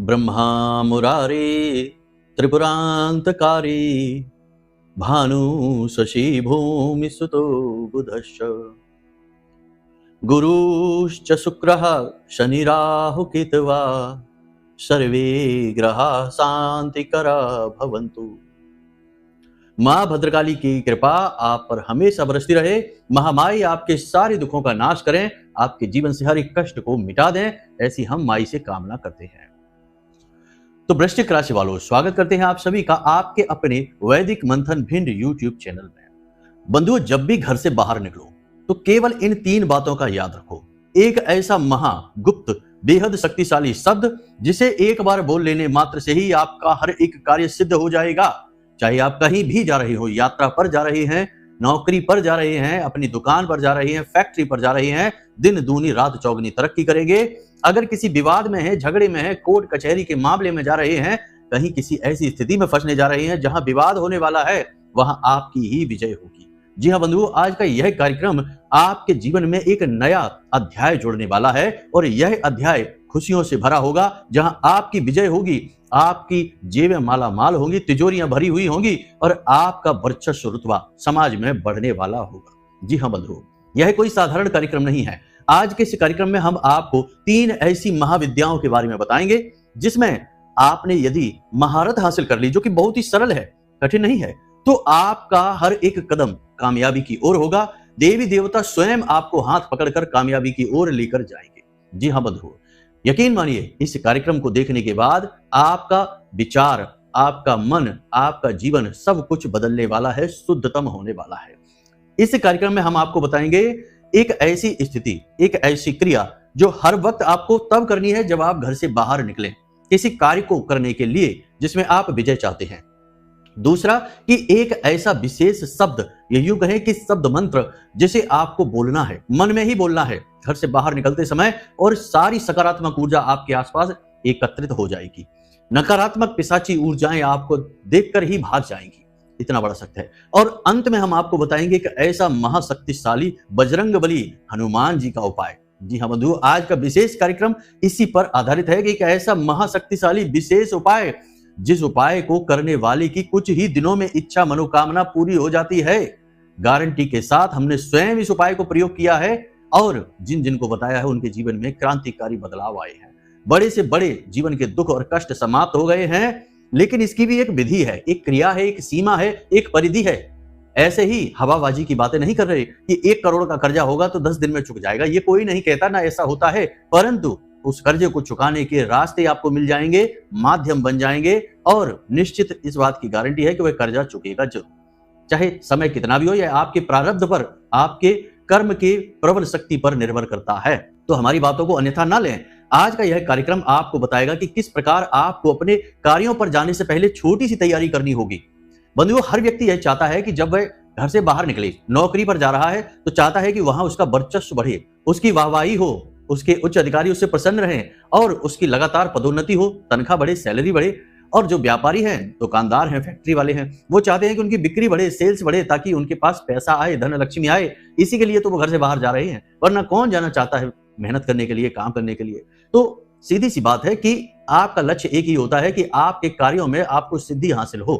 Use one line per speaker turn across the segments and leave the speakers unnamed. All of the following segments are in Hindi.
ब्रह्मा मुरारे त्रिपुरांतकारी भानु शशि भूमि सुतो बुधश्च गुरुश्च शुक्रः शनि राहु केतवा सर्वे ग्रहा शांतिकरा भवन्तु। माँ भद्रकाली की कृपा आप पर हमेशा बरसती रहे। महामाई आपके सारे दुखों का नाश करें, आपके जीवन से हर एक कष्ट को मिटा दें, ऐसी हम माई से कामना करते हैं। तो वृश्चिक राशि वालों, स्वागत करते हैं आप सभी का आपके अपने वैदिक मंथन भिंड यूट्यूब चैनल में। बंधुओं, जब भी घर से बाहर निकलो तो केवल इन 3 बातों का याद रखो। एक ऐसा महागुप्त बेहद शक्तिशाली शब्द जिसे एक बार बोल लेने मात्र से ही आपका हर एक कार्य सिद्ध हो जाएगा। चाहे आप कहीं भी जा रहे हो, यात्रा पर जा रहे हैं, नौकरी पर जा रहे हैं, अपनी दुकान पर जा रहे हैं, फैक्ट्री पर जा रहे हैं, दिन दूनी रात चौगनी तरक्की करेंगे। अगर किसी विवाद में है, झगड़े में है, कोर्ट कचहरी के मामले में जा रहे हैं, कहीं किसी ऐसी स्थिति में फंसने जा रहे हैं जहां विवाद होने वाला है, वहां आपकी ही विजय होगी। जी हाँ बंधुओं, आज का यह कार्यक्रम आपके जीवन में एक नया अध्याय जोड़ने वाला है और यह अध्याय खुशियों से भरा होगा, जहां आपकी विजय होगी, आपकी जेबें माला माल होंगी, तिजोरियां भरी हुई होंगी और आपका वर्चस्व रुतबा समाज में बढ़ने वाला होगा। जी हाँ बंधुओं, यह कोई साधारण कार्यक्रम नहीं है। आज के इस कार्यक्रम में हम आपको 3 ऐसी महाविद्याओं के बारे में बताएंगे जिसमें आपने यदि महारत हासिल कर ली, जो कि बहुत ही सरल है, कठिन नहीं है, तो आपका हर एक कदम कामयाबी की ओर होगा। देवी देवता स्वयं आपको हाथ पकड़कर कामयाबी की ओर लेकर जाएंगे। जी हाँ बंधुओं, यकीन मानिए, इस कार्यक्रम को देखने के बाद आपका विचार, आपका मन, आपका जीवन सब कुछ बदलने वाला है, शुद्धतम होने वाला है। इस कार्यक्रम में हम आपको बताएंगे एक ऐसी स्थिति, एक ऐसी क्रिया जो हर वक्त आपको तब करनी है जब आप घर से बाहर निकलें किसी कार्य को करने के लिए जिसमें आप विजय चाहते हैं। दूसरा कि एक ऐसा विशेष शब्द, ये यूं कहें कि शब्द मंत्र, जिसे आपको बोलना है, मन में ही बोलना है घर से बाहर निकलते समय, और सारी सकारात्मक ऊर्जा आपके आसपास एकत्रित हो जाएगी। नकारात्मक पिशाची ऊर्जाएं आपको देखकर ही भाग जाएंगी, इतना बड़ा सत्य है। और अंत में हम आपको बताएंगे कि ऐसा महाशक्तिशाली बजरंगबली हनुमान जी का उपाय। जी हाँ बंधुओं, आज का विशेष कार्यक्रम इसी पर आधारित है कि एक ऐसा महाशक्तिशाली विशेष उपाय, जिस उपाय को करने वाले की कुछ ही दिनों में इच्छा मनोकामना पूरी हो जाती है। गारंटी के साथ हमने स्वयं इस उपाय को प्रयोग किया है और जिन जिन को बताया है उनके जीवन में क्रांतिकारी बदलाव आए हैं। बड़े से बड़े जीवन के दुख और कष्ट समाप्त हो गए हैं। लेकिन इसकी भी एक विधि है, एक क्रिया है, एक सीमा है, एक परिधि है। ऐसे ही हवाबाजी की बातें नहीं कर रहे कि 1 करोड़ का कर्जा होगा तो 10 दिन में चुक जाएगा, ये कोई नहीं कहता, ना ऐसा होता है। परंतु उस कर्जे को चुकाने के रास्ते आपको मिल जाएंगे, माध्यम बन जाएंगे, और निश्चित इस बात की गारंटी है कि वह कर्जा चुकेगा जरूर। चाहे समय कितना भी हो, यह आपके प्रारब्ध पर, आपके कर्म के प्रबल शक्ति पर निर्भर करता है। तो हमारी बातों को अन्यथा ना लें। आज का यह कार्यक्रम आपको बताएगा कि किस प्रकार आपको अपने कार्यों पर जाने से पहले छोटी सी तैयारी करनी होगी। बंधुओं, हर व्यक्ति यह चाहता है कि जब वह घर से बाहर निकले, नौकरी पर जा रहा है, तो चाहता है कि वहां उसका वर्चस्व बढ़े, उसकी वाहवाही हो, उसके उच्च अधिकारी उससे प्रसन्न रहें और उसकी लगातार पदोन्नति हो, तनख्वाह बढ़े, सैलरी बढ़े। और जो व्यापारी हैं, दुकानदार हैं, फैक्ट्री वाले हैं, वो चाहते हैं कि उनकी बिक्री बढ़े, सेल्स बढ़े, ताकि उनके पास पैसा आए, धन लक्ष्मी आए। इसी के लिए तो वो घर से बाहर जा रहे हैं, वरना कौन जाना चाहता है मेहनत करने के लिए, काम करने के लिए। तो सीधी सी बात है कि आपका लक्ष्य एक ही होता है कि आपके कार्यों में आपको सिद्धि हासिल हो,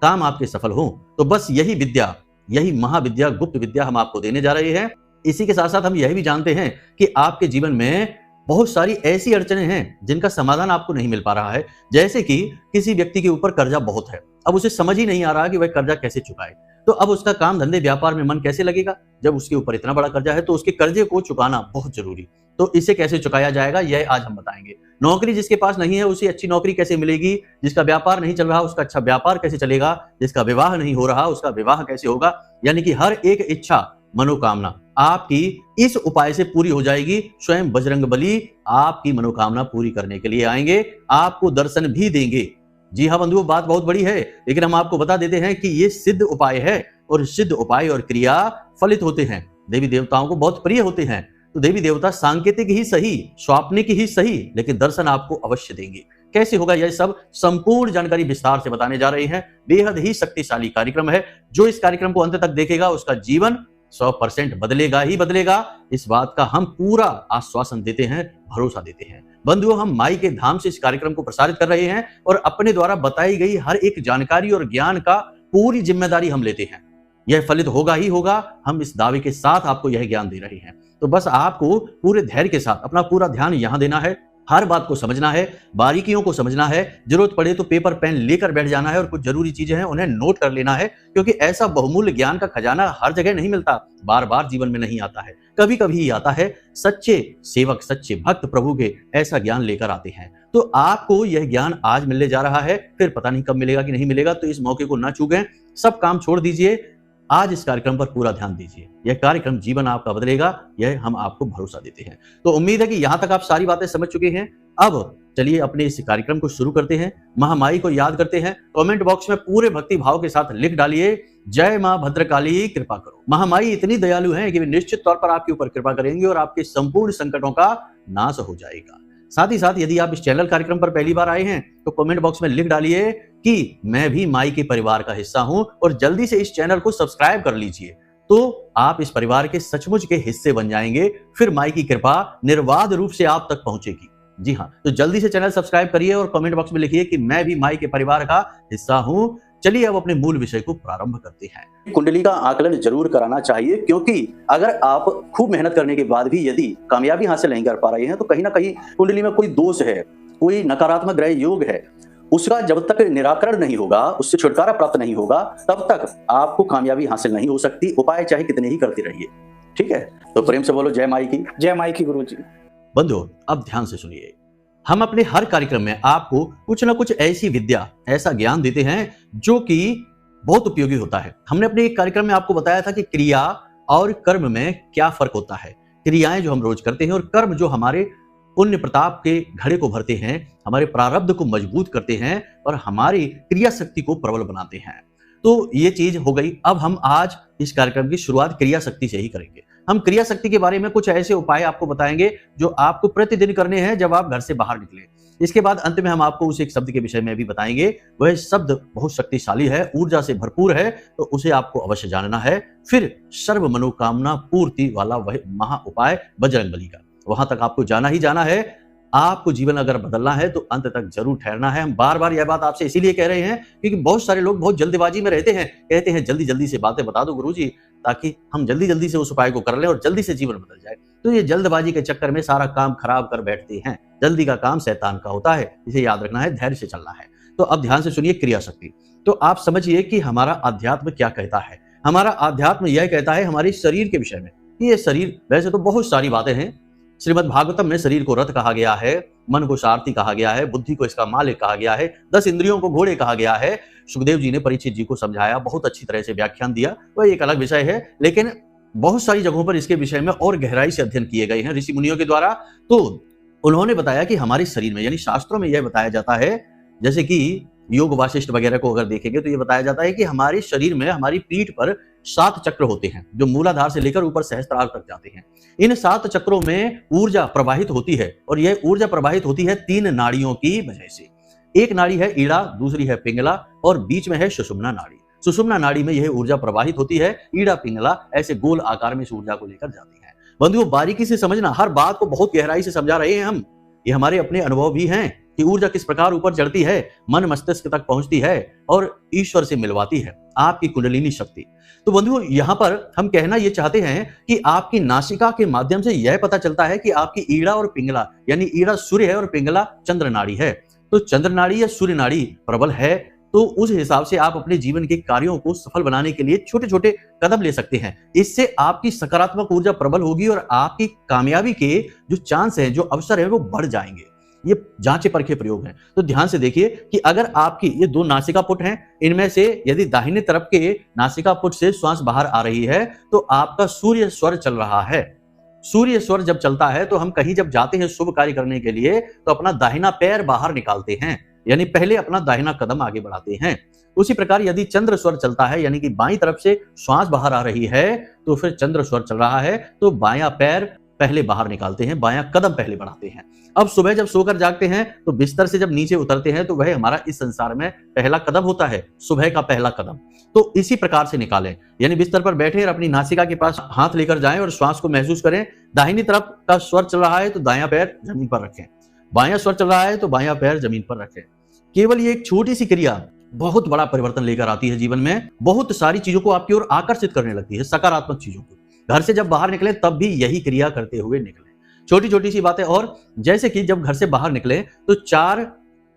काम आपके सफल हो। तो बस यही विद्या, यही महाविद्या, गुप्त विद्या हम आपको देने जा रहे हैं। इसी के साथ साथ हम यह भी जानते हैं कि आपके जीवन में बहुत सारी ऐसी अड़चनें हैं जिनका समाधान आपको नहीं मिल पा रहा है। जैसे कि किसी व्यक्ति के ऊपर कर्जा बहुत है, अब उसे समझ ही नहीं आ रहा कि वह कर्जा कैसे चुकाए। तो अब उसका काम धंधे व्यापार में मन कैसे लगेगा जब उसके ऊपर इतना बड़ा कर्जा है? तो उसके कर्जे को चुकाना बहुत जरूरी। तो इसे कैसे चुकाया जाएगा, यह आज हम बताएंगे। नौकरी जिसके पास नहीं है उसे अच्छी नौकरी कैसे मिलेगी, जिसका व्यापार नहीं चल रहा उसका अच्छा व्यापार कैसे चलेगा, जिसका विवाह नहीं हो रहा उसका विवाह कैसे होगा। यानी कि हर एक इच्छा मनोकामना आपकी इस उपाय से पूरी हो जाएगी। स्वयं बजरंगबली आपकी मनोकामना पूरी करने के लिए आएंगे, आपको दर्शन भी देंगे। जी हाँ बंधुओं, बात बहुत बड़ी है, लेकिन हम आपको बता देते हैं कि ये सिद्ध उपाय है और सिद्ध उपाय और क्रिया फलित होते हैं, देवी देवताओं को बहुत प्रिय होते हैं। तो देवी देवता सांकेतिक ही सही, स्वाप्निक ही सही, लेकिन दर्शन आपको अवश्य देंगे। कैसे होगा यह सब संपूर्ण जानकारी विस्तार से बताने जा रहे हैं। बेहद ही शक्तिशाली कार्यक्रम है। जो इस कार्यक्रम को अंत तक देखेगा उसका जीवन 100% बदलेगा ही बदलेगा। इस बात का हम पूरा आश्वासन देते हैं, भरोसा देते हैं। बंधुओं, हम माई के धाम से इस कार्यक्रम को प्रसारित कर रहे हैं और अपने द्वारा बताई गई हर एक जानकारी और ज्ञान का पूरी जिम्मेदारी हम लेते हैं। यह फलित होगा ही होगा, हम इस दावे के साथ आपको यह ज्ञान दे रहे हैं। तो बस आपको पूरे धैर्य के साथ अपना पूरा ध्यान यहां देना है, हर बात को समझना है, बारीकियों को समझना है, जरूरत पड़े तो पेपर पेन लेकर बैठ जाना है और कुछ जरूरी चीजें हैं उन्हें नोट कर लेना है, क्योंकि ऐसा बहुमूल्य ज्ञान का खजाना हर जगह नहीं मिलता, बार बार जीवन में नहीं आता है, कभी कभी ही आता है। सच्चे सेवक, सच्चे भक्त प्रभु के ऐसा ज्ञान लेकर आते हैं। तो आपको यह ज्ञान आज मिलने जा रहा है, फिर पता नहीं कब मिलेगा कि नहीं मिलेगा, तो इस मौके को ना चूकें, सब काम छोड़ दीजिए, आज इस कार्यक्रम पर पूरा ध्यान दीजिए। यह कार्यक्रम जीवन आपका बदलेगा, यह हम आपको भरोसा देते हैं। तो उम्मीद है कि यहां तक आप सारी बातें समझ चुके हैं। अब चलिए अपने इस कार्यक्रम को शुरू करते हैं, महामाई को याद करते हैं। कमेंट बॉक्स में पूरे भक्ति भाव के साथ लिख डालिए, जय मां भद्रकाली कृपा करो। महामाई इतनी दयालु हैं कि वे निश्चित तौर पर आपके ऊपर कृपा करेंगे और आपके संपूर्ण संकटों का नाश हो जाएगा। साथ ही साथ यदि आप इस चैनल कार्यक्रम पर पहली बार आए हैं तो कमेंट बॉक्स में लिख डालिए कि मैं भी माई के परिवार का हिस्सा हूं और जल्दी से इस चैनल को सब्सक्राइब कर लीजिए, तो आप इस परिवार के सचमुच के हिस्से बन जाएंगे। फिर माई की कृपा निर्बाध रूप से आप तक पहुंचेगी। जी हाँ, तो जल्दी से चैनल सब्सक्राइब करिए और कमेंट बॉक्स में लिखिए कि मैं भी माई के परिवार का हिस्सा हूं। चलिए अब अपने मूल विषय को प्रारंभ करते हैं। कुंडली का आकलन जरूर कराना चाहिए, क्योंकि अगर आप खूब मेहनत करने के बाद भी यदि कामयाबी हासिल नहीं कर पा रहे हैं तो कहीं ना कहीं कुंडली में कोई दोष है, कोई नकारात्मक ग्रह योग है, उसका जब तक निराकरण नहीं होगा, उससे छुटकारा प्राप्त नहीं होगा, तब तक आपको कामयाबी हासिल नहीं हो सकती, उपाय चाहे कितने ही करते रहिए। ठीक है, तो प्रेम से बोलो जय माई की।
जय माई की गुरुजी।
बंधुओं, अब ध्यान से सुनिए, हम अपने हर कार्यक्रम में आपको कुछ ना कुछ ऐसी विद्या, ऐसा ज्ञान देते हैं जो कि बहुत उपयोगी होता है। हमने अपने एक कार्यक्रम में आपको बताया था कि क्रिया और कर्म में क्या फर्क होता है। क्रियाएं जो हम रोज करते हैं और कर्म जो हमारे पुण्य प्रताप के घड़े को भरते हैं, हमारे प्रारब्ध को मजबूत करते हैं और हमारी क्रिया शक्ति को प्रबल बनाते हैं। तो ये चीज हो गई। अब हम आज इस कार्यक्रम की शुरुआत क्रिया शक्ति से ही करेंगे। हम क्रिया शक्ति के बारे में कुछ ऐसे उपाय आपको बताएंगे जो आपको प्रतिदिन करने हैं जब आप घर से बाहर निकले। इसके बाद अंत में हम आपको उस एक शब्द के विषय में भी बताएंगे। वह शब्द बहुत शक्तिशाली है, ऊर्जा से भरपूर है, तो उसे आपको अवश्य जानना है। फिर सर्व मनोकामना पूर्ति वाला वह महा उपाय बजरंगबली का, वहां तक आपको जाना ही जाना है। आपको जीवन अगर बदलना है तो अंत तक जरूर ठहरना है। हम बार बार यह बात आपसे इसीलिए कह रहे हैं क्योंकि बहुत सारे लोग बहुत जल्दबाजी में रहते हैं, कहते हैं जल्दी जल्दी से बातें बता दो गुरुजी, ताकि हम जल्दी जल्दी से उस उपाय को कर लें और जल्दी से जीवन बदल जाए। तो ये जल्दबाजी के चक्कर में सारा काम खराब कर बैठते हैं। जल्दी का काम शैतान का होता है, इसे याद रखना है, धैर्य से चलना है। तो अब ध्यान से सुनिए क्रिया शक्ति। तो आप समझिए कि हमारा अध्यात्म क्या कहता है। हमारा अध्यात्म यह कहता है हमारे शरीर के विषय में। ये शरीर, वैसे तो बहुत सारी बातें हैं। श्रीमद् भागवतम में शरीर को रथ कहा गया है, मन को सारथी कहा गया है, बुद्धि को इसका मालिक कहा गया है, 10 इंद्रियों को घोड़े कहा गया है। सुखदेव जी ने परीक्षित जी को समझाया, बहुत अच्छी तरह से व्याख्यान दिया, वह एक अलग विषय है। लेकिन बहुत सारी जगहों पर इसके विषय में और गहराई से अध्ययन किए गए हैं ऋषि मुनियों के द्वारा। तो उन्होंने बताया कि हमारे शरीर में, यानी शास्त्रों में यह बताया जाता है, जैसे कि योग वाशिष्ठ वगैरह को अगर देखेंगे तो ये बताया जाता है कि हमारे शरीर में, हमारी पीठ पर 7 चक्र होते हैं जो मूलाधार से लेकर ऊपर सहस्त्रार तक जाते हैं। इन 7 चक्रों में ऊर्जा प्रवाहित होती है और यह ऊर्जा प्रवाहित होती है 3 नाड़ियों की वजह से। एक नाड़ी है ईड़ा, दूसरी है पिंगला और बीच में है सुषुम्ना नाड़ी। सुषुम्ना नाड़ी में यह ऊर्जा प्रवाहित होती है, ईड़ा पिंगला ऐसे गोल आकार में इस ऊर्जा को लेकर जाती है। बंधुओं, बारीकी से समझना, हर बात को बहुत गहराई से समझा रहे हैं हम। ये हमारे अपने अनुभव भी हैं कि ऊर्जा किस प्रकार ऊपर चढ़ती है, मन मस्तिष्क तक पहुंचती है और ईश्वर से मिलवाती है आपकी कुंडलिनी शक्ति। तो बंधुओं, यहां पर हम कहना यह चाहते हैं कि आपकी नासिका के माध्यम से यह पता चलता है कि आपकी ईड़ा और पिंगला, यानी ईड़ा सूर्य है और पिंगला चंद्र नाड़ी है। तो चंद्र नाड़ी या सूर्य नाड़ी प्रबल है तो उस हिसाब से आप अपने जीवन के कार्यों को सफल बनाने के लिए छोटे छोटे कदम ले सकते हैं। इससे आपकी सकारात्मक ऊर्जा प्रबल होगी और आपकी कामयाबी के जो चांस हैं, जो अवसर हैं, वो बढ़ जाएंगे। ये जांचे परखे प्रयोग हैं। तो ध्यान से देखिए कि अगर आपकी ये 2 नासिका पुट हैं, इनमें से यदि दाहिने तरफ के नासिका पुट से श्वास बाहर आ रही है तो आपका सूर्य स्वर चल रहा है। सूर्य स्वर जब चलता है तो हम कहीं जब जाते हैं शुभ कार्य करने के लिए तो अपना दाहिना पैर बाहर निकालते हैं, यानी पहले अपना दाहिना कदम आगे बढ़ाते हैं। उसी प्रकार यदि चंद्र स्वर चलता है, यानी कि बाईं तरफ से श्वास बाहर आ रही है तो फिर चंद्र स्वर चल रहा है तो बायां पैर पहले बाहर निकालते हैं, बायां कदम पहले बढ़ाते हैं। अब सुबह जब सोकर जागते हैं तो बिस्तर से जब नीचे उतरते हैं तो वह हमारा इस संसार में पहला कदम होता है, सुबह का पहला कदम। तो इसी प्रकार से निकालें, यानी बिस्तर पर बैठे और अपनी नासिका के पास हाथ लेकर जाएं और श्वास को महसूस करें। दाहिनी तरफ का स्वर चल रहा है तो दायां पैर जमीन पर रखें। बायां स्वर चल रहा है तो बायां पैर जमीन पर रखें। केवल ये एक छोटी सी क्रिया बहुत बड़ा परिवर्तन लेकर आती है जीवन में, बहुत सारी चीजों को आपकी ओर आकर्षित करने लगती है, सकारात्मक चीजों को। घर से जब बाहर निकले तब भी यही क्रिया करते हुए निकले। छोटी छोटी सी बातें, और जैसे कि जब घर से बाहर निकले तो 4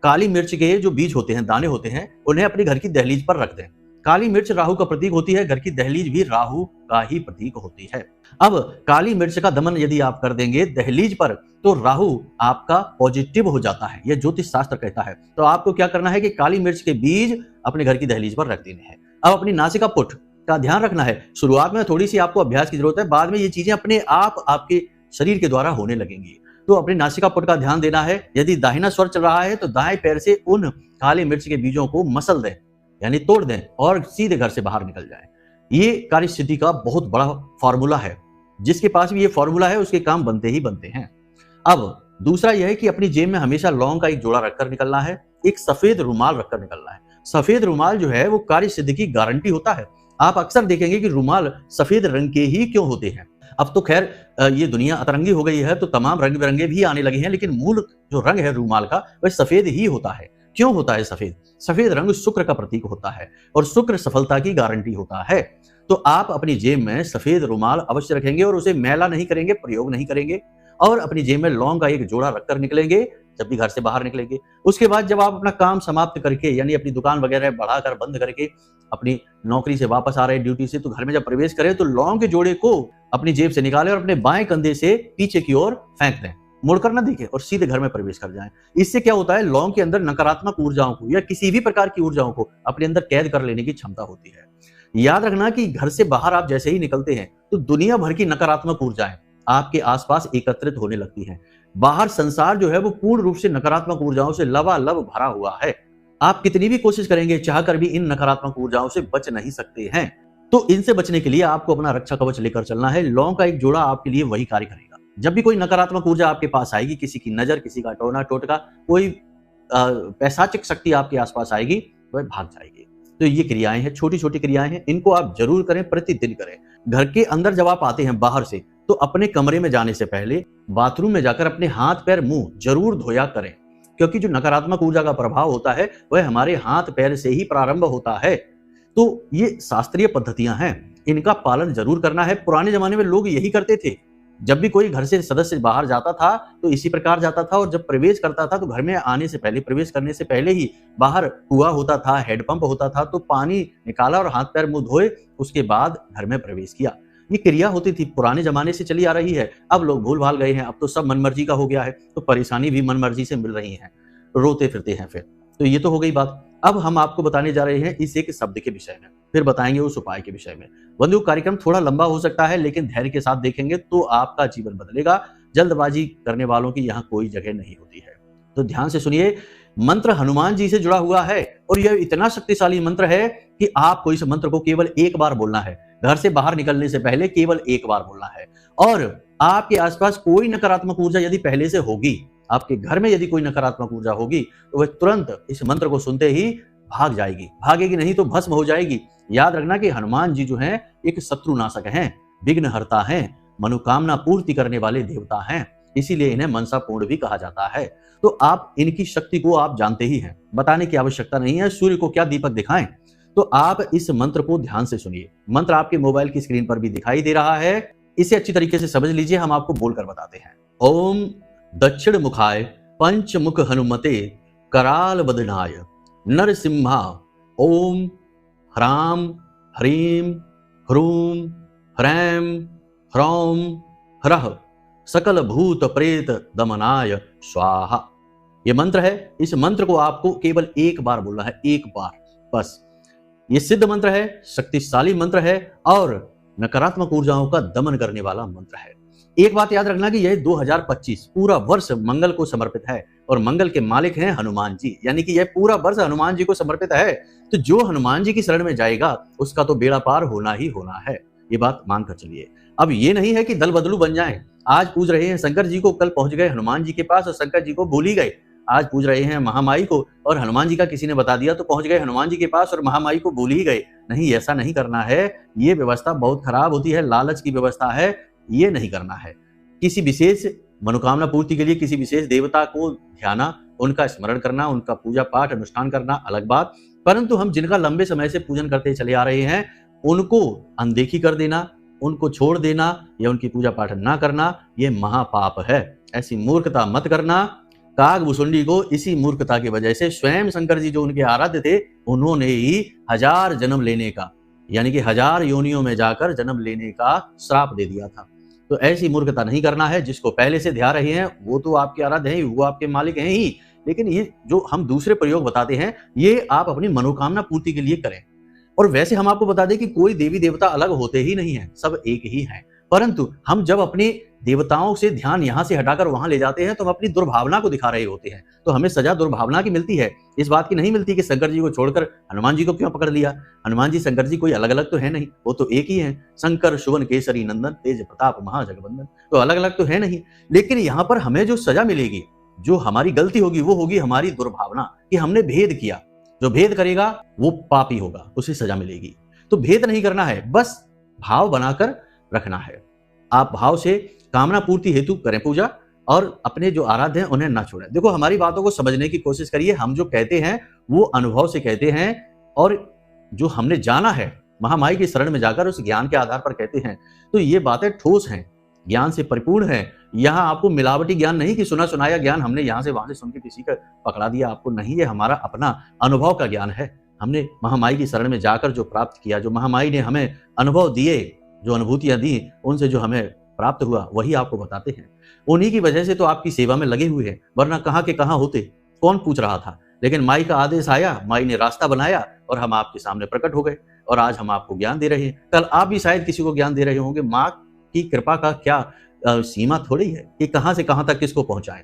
काली मिर्च के जो बीज होते हैं, दाने होते हैं, उन्हें अपने घर की दहलीज पर रख दें। काली मिर्च राहु का प्रतीक होती है, घर की दहलीज भी राहु का ही प्रतीक होती है। अब काली मिर्च का दमन यदि आप कर देंगे दहलीज पर तो राहु आपका पॉजिटिव हो जाता है, यह ज्योतिष शास्त्र कहता है। तो आपको क्या करना है कि काली मिर्च के बीज अपने घर की दहलीज पर रख देने हैं। अब अपनी नासिका पुट का ध्यान रखना है। शुरुआत में थोड़ी सी आपको अभ्यास की जरूरत है, बाद में ये चीजें अपने आप आपके शरीर के द्वारा होने लगेंगी। तो अपनी नासिका पुट का ध्यान देना है। यदि दाहिना स्वर चल रहा है तो दाएं पैर से उन काली मिर्च के बीजों को मसल दें, यानी तोड़ दें, और सीधे घर से बाहर निकल जाएं। ये कार्य सिद्धि का बहुत बड़ा फॉर्मूला है। जिसके पास भी ये फॉर्मूला है उसके काम बनते ही बनते हैं। अब दूसरा यह है कि अपनी जेब में हमेशा लौंग का एक जोड़ा रखकर निकलना है, एक सफेद रुमाल रखकर निकलना है। सफेद रुमाल जो है वो कार्य सिद्धि की गारंटी होता है। आप अक्सर देखेंगे कि रुमाल सफेद रंग के ही क्यों होते हैं। अब तो खैर ये दुनिया अतरंगी हो गई है तो तमाम रंग बिरंगे भी आने लगे हैं, लेकिन मूल जो रंग है रुमाल का वह सफेद ही होता है। क्यों होता है सफेद? सफेद रंग शुक्र का प्रतीक होता है और शुक्र सफलता की गारंटी होता है। तो आप अपनी जेब में सफेद रुमाल अवश्य रखेंगे और उसे मैला नहीं करेंगे, प्रयोग नहीं करेंगे, और अपनी जेब में लौंग का एक जोड़ा रखकर निकलेंगे जब भी घर से बाहर निकलेंगे। उसके बाद जब आप अपना काम समाप्त करके, यानी अपनी दुकान वगैरह बढ़ाकर बंद करके अपनी नौकरी से वापस आ रहे हैं, ड्यूटी से, तो घर में जब प्रवेश करें तो लौंग के जोड़े को अपनी जेब से निकालें और अपने बाएं कंधे से पीछे की ओर फेंक दें, मुड़कर ना देखें और सीधे घर में प्रवेश कर जाएं। इससे क्या होता है, लौंग के अंदर नकारात्मक ऊर्जाओं को या किसी भी प्रकार की ऊर्जाओं को अपने अंदर कैद कर लेने की क्षमता होती है। याद रखना कि घर से बाहर आप जैसे ही निकलते हैं तो दुनिया भर की नकारात्मक ऊर्जाएं आपके आसपास एकत्रित होने लगती हैं। बाहर संसार जो है वो पूर्ण रूप से नकारात्मक ऊर्जाओं से लबालब भरा हुआ है। आप कितनी भी कोशिश करेंगे चाहकर भी इन नकारात्मक ऊर्जाओं से बच नहीं सकते हैं। तो इनसे बचने के लिए आपको अपना रक्षा कवच लेकर चलना है। लौंग का एक जोड़ा आपके लिए वही कार्य करेगा। जब भी कोई नकारात्मक ऊर्जा आपके पास आएगी, किसी की नजर, किसी का टोना टोटका, कोई पैशाचिक शक्ति आपके आसपास आएगी, वह भाग जाएगी। तो ये क्रियाएं हैं, छोटी छोटी क्रियाएं हैं, इनको आप जरूर करें, प्रतिदिन करें। घर के अंदर जब आप आते हैं बाहर से तो अपने कमरे में जाने से पहले बाथरूम में जाकर अपने हाथ पैर मुंह जरूर धोया करें, क्योंकि जो नकारात्मक ऊर्जा का प्रभाव होता है वह हमारे हाथ पैर से ही प्रारंभ होता है। तो ये शास्त्रीय पद्धतियां हैं, इनका पालन जरूर करना है। पुराने जमाने में लोग यही करते थे। जब भी कोई घर से सदस्य बाहर जाता था तो इसी प्रकार जाता था, और जब प्रवेश करता था तो घर में आने से पहले, प्रवेश करने से पहले ही बाहर कुआं होता था, हैंडपंप होता था, तो पानी निकाला और हाथ पैर मुंह धोए, उसके बाद घर में प्रवेश किया। ये क्रिया होती थी, पुराने जमाने से चली आ रही है। अब लोग भूल भाल गए हैं, अब तो सब मनमर्जी का हो गया है, तो परेशानी भी मनमर्जी से मिल रही है, रोते फिरते हैं फिर। तो ये तो हो गई बात। अब हम आपको बताने जा रहे हैं इस एक शब्द के विषय में, फिर बताएंगे उस उपाय के विषय में। बंधु, कार्यक्रम थोड़ा लंबा हो सकता है, लेकिन धैर्य के साथ देखेंगे तो आपका जीवन बदलेगा। जल्दबाजी करने वालों की यहाँ कोई जगह नहीं होती है। तो ध्यान से सुनिए। मंत्र हनुमान जी से जुड़ा हुआ है और यह इतना शक्तिशाली मंत्र है कि आपको इस मंत्र को केवल एक बार बोलना है। घर से बाहर निकलने से पहले केवल एक बार बोलना है। और आपके आसपास कोई नकारात्मक ऊर्जा यदि पहले से होगी, आपके घर में यदि कोई नकारात्मक ऊर्जा होगी, तो वह तुरंत इस मंत्र को सुनते ही भाग जाएगी। भागेगी नहीं तो भस्म हो जाएगी। याद रखना कि हनुमान जी जो हैं एक शत्रुनाशक हैं, विघ्नहर्ता हैं, मनोकामना पूर्ति करने वाले देवता हैं, इसीलिए इन्हें मनसा पूर्ण भी कहा जाता है। तो आप इनकी शक्ति को आप जानते ही हैं, बताने की आवश्यकता नहीं है। सूर्य को क्या दीपक दिखाएं। तो आप इस मंत्र को ध्यान से सुनिए। मंत्र आपके मोबाइल की स्क्रीन पर भी दिखाई दे रहा है, इसे अच्छी तरीके से समझ लीजिए, हम आपको बोलकर बताते हैं। ओम दक्षिण मुखाय पंचमुख हनुमते कराल बदनाय नरसिम्हा ओम ह्राम ह्रीम ह्रूम ह्रैम ह्रौम ह्रः सकल भूत प्रेत दमनाय स्वाहा। ये मंत्र है। इस मंत्र को आपको केवल एक बार बोलना है, एक बार बस। ये सिद्ध मंत्र है, शक्तिशाली मंत्र है और नकारात्मक ऊर्जाओं का दमन करने वाला मंत्र है। एक बात याद रखना कि यह 2025 पूरा वर्ष मंगल को समर्पित है और मंगल के मालिक हैं हनुमान जी, यानी कि यह पूरा वर्ष हनुमान जी को समर्पित है। तो जो हनुमान जी की शरण में जाएगा उसका तो बेड़ा पार होना ही होना है, ये बात मानकर चलिए। अब ये नहीं है कि दल बदलू बन जाएं। आज पूज रहे हैं शंकर जी को, कल पहुंच गए हनुमान जी के पास और शंकर जी को भूल ही गए। आज पूज रहे हैं महामाई को और हनुमान जी का किसी ने बता दिया तो पहुंच गए हनुमान जी के पास और महामाई को भूल ही गए। नहीं, ऐसा नहीं करना है। ये व्यवस्था बहुत खराब होती है, लालच की व्यवस्था है, ये नहीं करना है। किसी विशेष मनोकामना पूर्ति के लिए किसी विशेष देवता को ध्याना, उनका स्मरण करना, उनका पूजा पाठ अनुष्ठान करना अलग बात, परंतु हम जिनका लंबे समय से पूजन करते चले आ रहे हैं उनको अनदेखी कर देना, उनको छोड़ देना या उनकी पूजा पाठ ना करना, ये महापाप है। ऐसी मूर्खता मत करना। कागभूषुंडी को इसी मूर्खता की वजह से स्वयं शंकर जी जो उनके आराध्य थे, उन्होंने ही 1000 जन्म लेने का, यानी कि 1000 योनियों में जाकर जन्म लेने का श्राप दे दिया था। तो ऐसी मूर्खता नहीं करना है। जिसको पहले से ध्यान रहे हैं वो तो आपके आराध्य हैं, वो आपके मालिक हैं ही, लेकिन ये जो हम दूसरे प्रयोग बताते हैं ये आप अपनी मनोकामना पूर्ति के लिए करें। और वैसे हम आपको बता दें कि कोई देवी देवता अलग होते ही नहीं है, सब एक ही हैं। परंतु हम जब अपने देवताओं से ध्यान यहाँ से हटाकर वहां ले जाते हैं तो हम अपनी दुर्भावना को दिखा रहे होते हैं, तो हमें सजा दुर्भावना की मिलती है, इस बात की नहीं मिलती कि शंकर जी को छोड़कर हनुमान जी को क्यों पकड़ लिया। हनुमान जी शंकर जी कोई अलग अलग तो है नहीं, वो तो एक ही है। शंकर सुवन केसरी नंदन, तेज प्रताप महाजगवंदन, तो अलग अलग तो है नहीं। लेकिन यहाँ पर हमें जो सजा मिलेगी, जो हमारी गलती होगी, वो होगी हमारी दुर्भावना कि हमने भेद किया। जो भेद करेगा वो पापी होगा, उसे सजा मिलेगी। तो भेद नहीं करना है, बस भाव बनाकर रखना है। आप भाव से कामना पूर्ति हेतु करें पूजा और अपने जो आराध्य हैं उन्हें ना छोड़ें। देखो हमारी बातों को समझने की कोशिश करिए। हम जो कहते हैं वो अनुभव से कहते हैं और जो हमने जाना है महामाई की शरण में जाकर उस ज्ञान के आधार पर कहते हैं। तो ये बातें ठोस हैं, ज्ञान से परिपूर्ण है। यहाँ आपको मिलावटी ज्ञान नहीं कि सुना सुनाया ज्ञान हमने यहाँ से वहां से सुन के किसी का पकड़ा दिया आपको, नहीं। ये हमारा अपना अनुभव का ज्ञान है। हमने महामाई की शरण में जाकर जो प्राप्त किया, जो महामाई ने हमें अनुभव दिए, जो अनुभूतियां दी, उनसे जो हमें प्राप्त हुआ वही आपको बताते हैं। उन्हीं की वजह से तो आपकी सेवा में लगे हुए हैं, वरना कहाँ के कहाँ होते, कौन पूछ रहा था। लेकिन माई का आदेश आया, माई ने रास्ता बनाया और हम आपके सामने प्रकट हो गए और आज हम आपको ज्ञान दे रहे हैं। कल आप भी शायद किसी को ज्ञान दे रहे होंगे। माँ की कृपा का क्या सीमा थोड़ी है कि कहां से कहां तक किसको पहुंचाएं।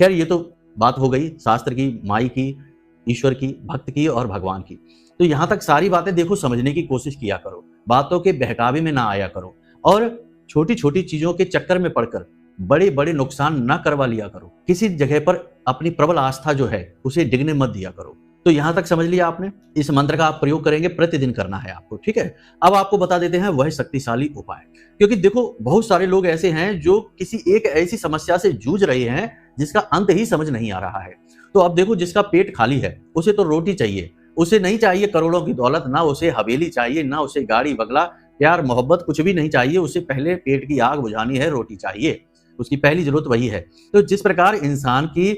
खैर ये तो बात हो गई शास्त्र की, माई की, ईश्वर की, भक्त की और भगवान की। तो यहां तक सारी बातें देखो समझने की कोशिश किया करो, बातों के बहकावे में ना आया करो और छोटी छोटी चीजों के चक्कर में पड़कर बड़े बड़े नुकसान ना करवा लिया करो। किसी जगह पर अपनी प्रबल आस्था जो है उसे डिगने मत दिया करो। तो यहां तक समझ लिया आपने। इस मंत्र का आप प्रयोग करेंगे, प्रतिदिन करना है आपको, ठीक है। अब आपको बता देते हैं वह शक्तिशाली उपाय, क्योंकि देखो बहुत सारे लोग ऐसे हैं जो किसी एक ऐसी समस्या से जूझ रहे हैं जिसका अंत ही समझ नहीं आ रहा है। तो अब देखो जिसका पेट खाली है उसे तो रोटी चाहिए, उसे नहीं चाहिए करोड़ों की दौलत, ना उसे हवेली चाहिए, ना उसे गाड़ी बंगला, प्यार मोहब्बत कुछ भी नहीं चाहिए। उसे पहले पेट की आग बुझानी है, रोटी चाहिए, उसकी पहली जरूरत वही है। तो जिस प्रकार इंसान की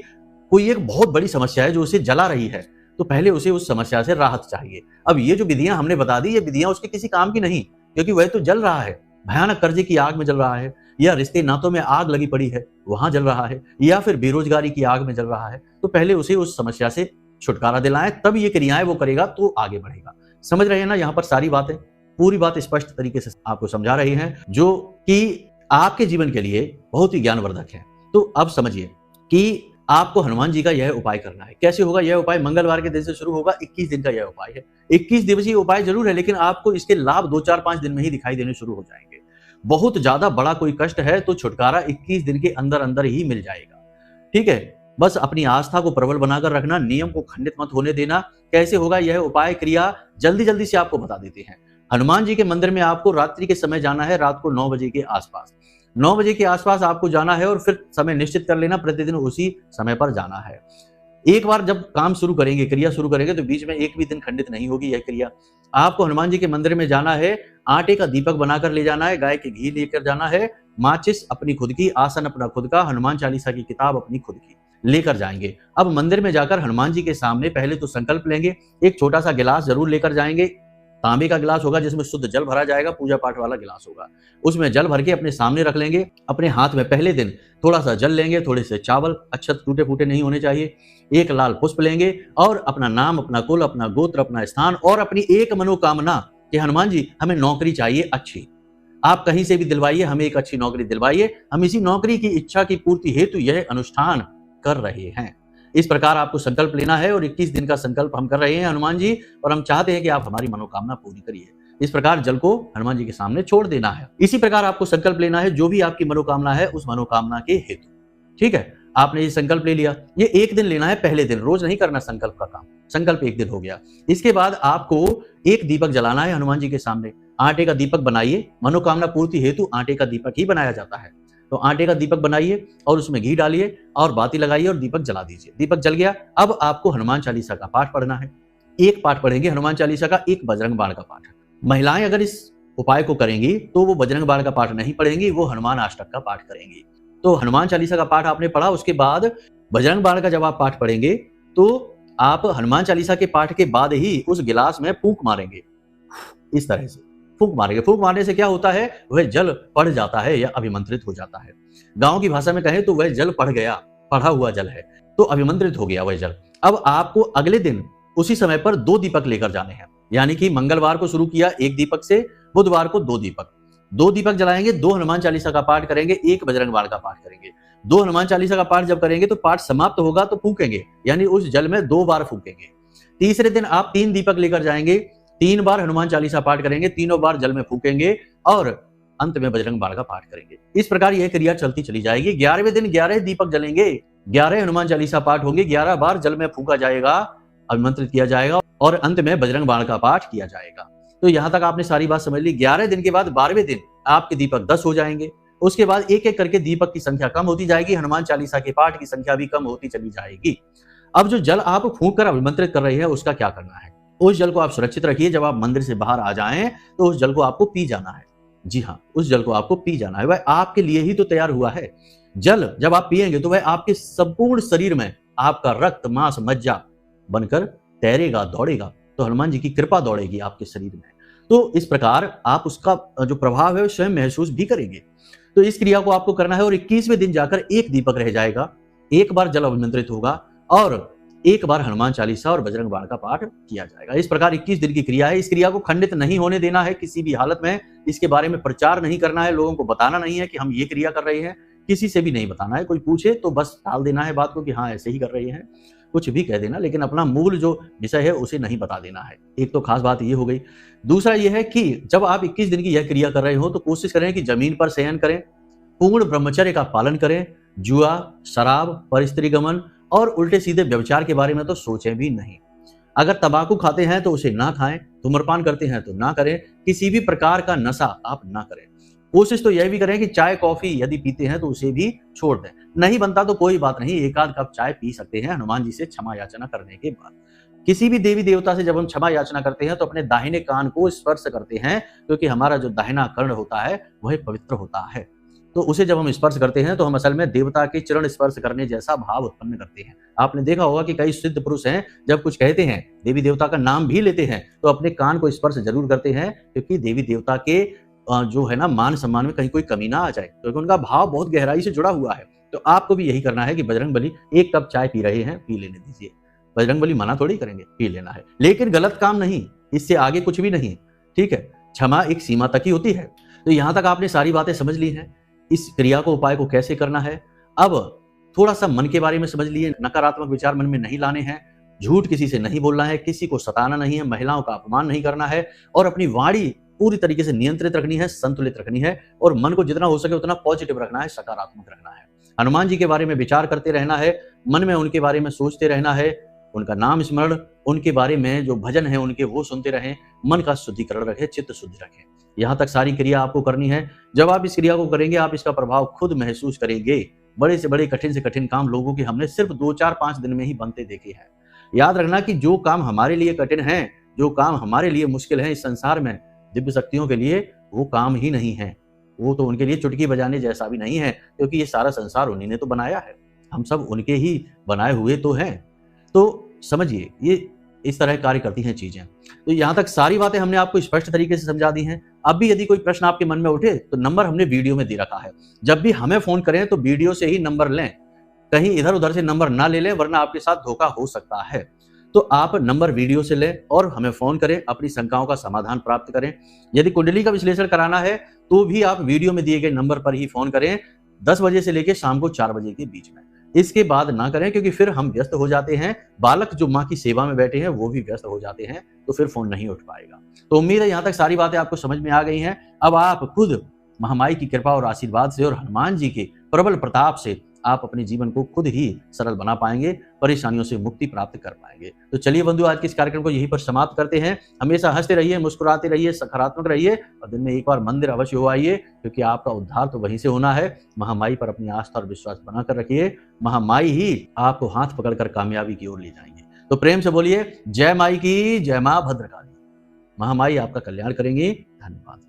कोई एक बहुत बड़ी समस्या है जो उसे जला रही है, तो पहले उसे उस समस्या से राहत चाहिए। अब ये जो विधियां हमने बता दी, ये विधियां उसके किसी काम की नहीं, क्योंकि वह तो जल रहा है, भयानक कर्जे की आग में जल रहा है, या रिश्ते नातों में आग लगी पड़ी है वहां जल रहा है, या फिर बेरोजगारी की आग में जल रहा है। तो पहले उसे उस समस्या से छुटकारा दिलाएं, तब ये क्रियाएं वो करेगा तो आगे बढ़ेगा। समझ रहे हैं ना। यहाँ पर सारी बातें, पूरी बात स्पष्ट तरीके से आपको समझा रही हैं, जो कि आपके जीवन के लिए बहुत ही ज्ञानवर्धक है। तो अब समझिए कि आपको हनुमान जी का यह उपाय करना है। कैसे होगा यह उपाय? मंगलवार के दिन से शुरू होगा, 21 दिन का यह उपाय है। 21 दिवसीय उपाय जरूर है, लेकिन आपको इसके लाभ 2, 4, 5 दिन में ही दिखाई देने शुरू हो जाएंगे। बहुत ज्यादा बड़ा कोई कष्ट है तो छुटकारा 21 दिन के अंदर अंदर ही मिल जाएगा, ठीक है। बस अपनी आस्था को प्रबल बनाकर रखना, नियम को खंडित मत होने देना। कैसे होगा यह उपाय क्रिया, जल्दी जल्दी से आपको बता देते हैं। हनुमान जी के मंदिर में आपको रात्रि के समय जाना है, रात को 9 बजे के आसपास। 9 बजे के आसपास आपको जाना है और फिर समय निश्चित कर लेना, प्रतिदिन उसी समय पर जाना है। एक बार जब काम शुरू करेंगे, क्रिया शुरू करेंगे, तो बीच में एक भी दिन खंडित नहीं होगी यह क्रिया। आपको हनुमान जी के मंदिर में जाना है, आटे का दीपक बनाकर ले जाना है, गाय के घी लेकर जाना है, माचिस अपनी खुद की, आसन अपना खुद का, हनुमान चालीसा की किताब अपनी खुद की लेकर जाएंगे। अब मंदिर में जाकर हनुमान जी के सामने पहले तो संकल्प लेंगे। एक छोटा सा गिलास जरूर लेकर जाएंगे, तांबे का गिलास होगा जिसमें शुद्ध जल भरा जाएगा, पूजा पाठ वाला गिलास होगा। उसमें जल भर के अपने सामने रख लेंगे। अपने हाथ में पहले दिन थोड़ा सा जल लेंगे, थोड़े से चावल, अक्षत टूटे फूटे नहीं होने चाहिए, एक लाल पुष्प लेंगे और अपना नाम, अपना कुल, अपना गोत्र, अपना स्थान और अपनी एक मनोकामना कि हनुमान जी हमें नौकरी चाहिए अच्छी, आप कहीं से भी दिलवाइए, हमें एक अच्छी नौकरी दिलवाइए, हम इसी नौकरी की इच्छा की पूर्ति हेतु यह अनुष्ठान कर रहे हैं। इस प्रकार आपको संकल्प लेना है और 21 दिन का संकल्प हम कर रहे हैं हनुमान जी, और हम चाहते हैं कि आप हमारी मनोकामना पूरी करिए। इस प्रकार जल को हनुमान जी के सामने छोड़ देना है। इसी प्रकार आपको संकल्प लेना है जो भी आपकी मनोकामना है उस मनोकामना के हेतु, ठीक है। आपने ये संकल्प ले लिया, ये एक दिन लेना है, पहले दिन, रोज नहीं करना संकल्प का काम। संकल्प एक दिन हो गया। इसके बाद आपको एक दीपक जलाना है हनुमान जी के सामने। आटे का दीपक बनाइए, मनोकामना पूर्ति हेतु आटे का दीपक ही बनाया जाता है। तो आटे का दीपक बनाइए और उसमें घी डालिए और बाती लगाइए और दीपक जला दीजिए। दीपक जल गया। अब आपको हनुमान चालीसा का पाठ पढ़ना है। एक पाठ पढ़ेंगे हनुमान चालीसा का, एक बजरंग बाण का पाठ। महिलाएं अगर इस उपाय को करेंगी तो वो बजरंग बाण का पाठ नहीं पढ़ेंगी, वो हनुमान अष्टक का पाठ करेंगी। तो हनुमान चालीसा का पाठ आपने पढ़ा, उसके बाद बजरंग बाण का जब आप पाठ पढ़ेंगे तो आप हनुमान चालीसा के पाठ के बाद ही उस गिलास में फूंक मारेंगे। इस तरह से फूंक मारेंगे। फूंक मारने से क्या होता है, वह जल पढ़ जाता है या अभिमंत्रित हो जाता है। गांव की भाषा में कहें तो वह जल पढ़ गया, पढ़ा हुआ जल है, तो अभिमंत्रित हो गया वह जल। अब आपको अगले दिन उसी समय पर 2 दीपक लेकर जाने हैं, यानी कि मंगलवार को शुरू किया 1 दीपक से, बुधवार को 2 दीपक। 2 दीपक जलाएंगे, 2 हनुमान चालीसा का पाठ करेंगे, 1 बजरंग बाण का पाठ करेंगे। 2 हनुमान चालीसा का पाठ जब करेंगे तो पाठ समाप्त होगा तो फूकेंगे, यानी उस जल में 2 बार फूकेंगे। तीसरे दिन आप 3 दीपक लेकर जाएंगे, 3 बार हनुमान चालीसा पाठ करेंगे, तीनों बार जल में फूकेंगे और अंत में बजरंग बाण का पाठ करेंगे। इस प्रकार यह क्रिया चलती चली जाएगी। 11वें दिन 11 दीपक जलेंगे, 11 हनुमान चालीसा पाठ होंगे, 11 बार जल में फूका जाएगा, अभिमंत्रित किया जाएगा और अंत में बजरंग बाण का पाठ किया जाएगा। तो यहां तक आपने सारी बात समझ ली। 11 दिन के बाद 12वें दिन आपके दीपक 10 हो जाएंगे। उसके बाद एक एक करके दीपक की संख्या कम होती जाएगी, हनुमान चालीसा के पाठ की संख्या भी कम होती चली जाएगी। अब जो जल आप फूंक कर अभिमंत्रित कर रहे हैं उसका क्या करना है, उस जल को आप सुरक्षित रखिए। जब आप मंदिर से बाहर आ जाएं तो उस जल को आपको पी जाना है। जी हाँ, उस जल को आपको पी जाना है, वह आपके लिए ही तो तैयार हुआ है। जल जब आप पिएंगे तो वह आपके संपूर्ण शरीर में आपका रक्त मांस मज्जा बनकर तैरेगा, दौड़ेगा, तो हनुमान जी की कृपा दौड़ेगी आपके शरीर में। तो इस प्रकार आप उसका जो प्रभाव है वो स्वयं महसूस भी करेंगे। तो इस क्रिया को आपको करना है और 21वें दिन जाकर 1 दीपक रह जाएगा, 1 बार जल अभिमंत्रित होगा और 1 बार हनुमान चालीसा और बजरंग बाण का पाठ किया जाएगा। इस प्रकार 21 दिन की क्रिया है। इस क्रिया को खंडित नहीं होने देना है किसी भी हालत में। इसके बारे में प्रचार नहीं करना है, लोगों को बताना नहीं है कि हम ये क्रिया कर रहे हैं, किसी से भी नहीं बताना है। कोई पूछे तो बस टाल देना है बात को कि हाँ ऐसे ही कर रहे हैं, कुछ भी कह देना, लेकिन अपना मूल जो विषय है उसे नहीं बता देना है। एक तो खास बात ये हो गई। दूसरा ये है कि जब आप 21 दिन की यह क्रिया कर रहे हो तो कोशिश करें कि जमीन पर शयन करें, पूर्ण ब्रह्मचर्य का पालन करें, जुआ, शराब, परस्त्री गमन और उल्टे सीधे व्यभिचार के बारे में तो सोचें भी नहीं। अगर तंबाकू खाते हैं तो उसे ना खाएं, धूम्रपान करते हैं तो ना करें, किसी भी प्रकार का नशा आप ना करें। कोशिश तो यह भी करें कि चाय कॉफी यदि पीते हैं तो उसे भी छोड़ दें। नहीं बनता तो कोई बात नहीं, 1 आध कप चाय पी सकते हैं हनुमान जी से क्षमा याचना करने के बाद। किसी भी देवी देवता से जब हम क्षमा याचना करते हैं तो अपने दाहिने कान को स्पर्श करते हैं, क्योंकि हमारा जो दाहिना कर्ण होता है वह पवित्र होता है। तो उसे जब हम स्पर्श करते हैं तो हम असल में देवता के चरण स्पर्श करने जैसा भाव उत्पन्न करते हैं। आपने देखा होगा कि कई सिद्ध पुरुष हैं, जब कुछ कहते हैं, देवी देवता का नाम भी लेते हैं, तो अपने कान को स्पर्श जरूर करते हैं, क्योंकि देवी देवता के जो है ना मान सम्मान में कहीं कोई कमी ना आ जाए, क्योंकि उनका भाव बहुत गहराई से जुड़ा हुआ है। तो आपको भी यही करना है कि बजरंगबली 1 कप चाय पी रहे हैं, पी लेने दीजिए। बजरंगबली मना थोड़ी करेंगे, पी लेना है, लेकिन गलत काम नहीं, इससे आगे कुछ भी नहीं। ठीक है, क्षमा एक सीमा तक ही होती है। तो यहां तक आपने सारी बातें समझ ली हैं। इस क्रिया को, उपाय को कैसे करना है। अब थोड़ा सा मन के बारे में समझ लिए। नकारात्मक विचार मन में नहीं लाने हैं, झूठ किसी से नहीं बोलना है, किसी को सताना नहीं है, महिलाओं का अपमान नहीं करना है और अपनी वाणी पूरी तरीके से नियंत्रित रखनी है, संतुलित रखनी है और मन को जितना हो सके उतना पॉजिटिव रखना है, सकारात्मक रखना है। हनुमान जी के बारे में विचार करते रहना है, मन में उनके बारे में सोचते रहना है, उनका नाम स्मरण, उनके बारे में जो भजन है उनके वो सुनते रहें, मन का शुद्धिकरण रखें, चित्त शुद्ध रखें। यहां तक सारी क्रिया आपको करनी है। जब आप इस क्रिया को करेंगे आप इसका प्रभाव खुद महसूस करेंगे। बड़े से बड़े, कठिन से कठिन काम लोगों के हमने सिर्फ 2, 4, 5 दिन में ही बनते देखे हैं। याद रखना कि जो काम हमारे लिए कठिन है, जो काम हमारे लिए मुश्किल है इस संसार में, दिव्य शक्तियों के लिए वो काम ही नहीं है। वो तो उनके लिए चुटकी बजाने जैसा भी नहीं है, क्योंकि ये सारा संसार उन्हीं ने तो बनाया है, हम सब उनके ही बनाए हुए तो हैं। तो समझिए, ये इस तरह कार्य करती हैं चीजें। तो यहां तक सारी बातें हमने आपको स्पष्ट तरीके से समझा दी हैं। अब भी यदि कोई प्रश्न आपके मन में उठे तो नंबर हमने वीडियो में दे रखा है। जब भी हमें फोन करें तो वीडियो से ही नंबर लें, कहीं इधर उधर से नंबर ना ले लें, वरना आपके साथ धोखा हो सकता है। तो आप नंबर वीडियो से लें और हमें फोन करें, अपनी शंकाओं का समाधान प्राप्त करें। यदि कुंडली का विश्लेषण कराना है तो भी आप वीडियो में दिए गए नंबर पर ही फोन करें, 10 बजे से लेकर शाम को 4 बजे के बीच में। इसके बाद ना करें, क्योंकि फिर हम व्यस्त हो जाते हैं, बालक जो माँ की सेवा में बैठे हैं वो भी व्यस्त हो जाते हैं, तो फिर फोन नहीं उठ पाएगा। तो उम्मीद है यहां तक सारी बातें आपको समझ में आ गई हैं। अब आप खुद महामाई की कृपा और आशीर्वाद से और हनुमान जी के प्रबल प्रताप से आप अपने जीवन को खुद ही सरल बना पाएंगे, परेशानियों से मुक्ति प्राप्त कर पाएंगे। तो चलिए बंधु, आज के इस कार्यक्रम को यहीं पर समाप्त करते हैं। हमेशा हंसते रहिए, मुस्कुराते रहिए, सकारात्मक रहिए और दिन में एक बार मंदिर अवश्य हो आइए, क्योंकि आपका उद्धार तो वहीं से होना है। महामाई पर अपनी आस्था और विश्वास बनाकर रखिए, महामाई ही आपको हाथ पकड़कर कामयाबी की ओर ले जाएंगे। तो प्रेम से बोलिए जय माई की, जय मां भद्रकाली। महामाई आपका कल्याण करेंगी। धन्यवाद।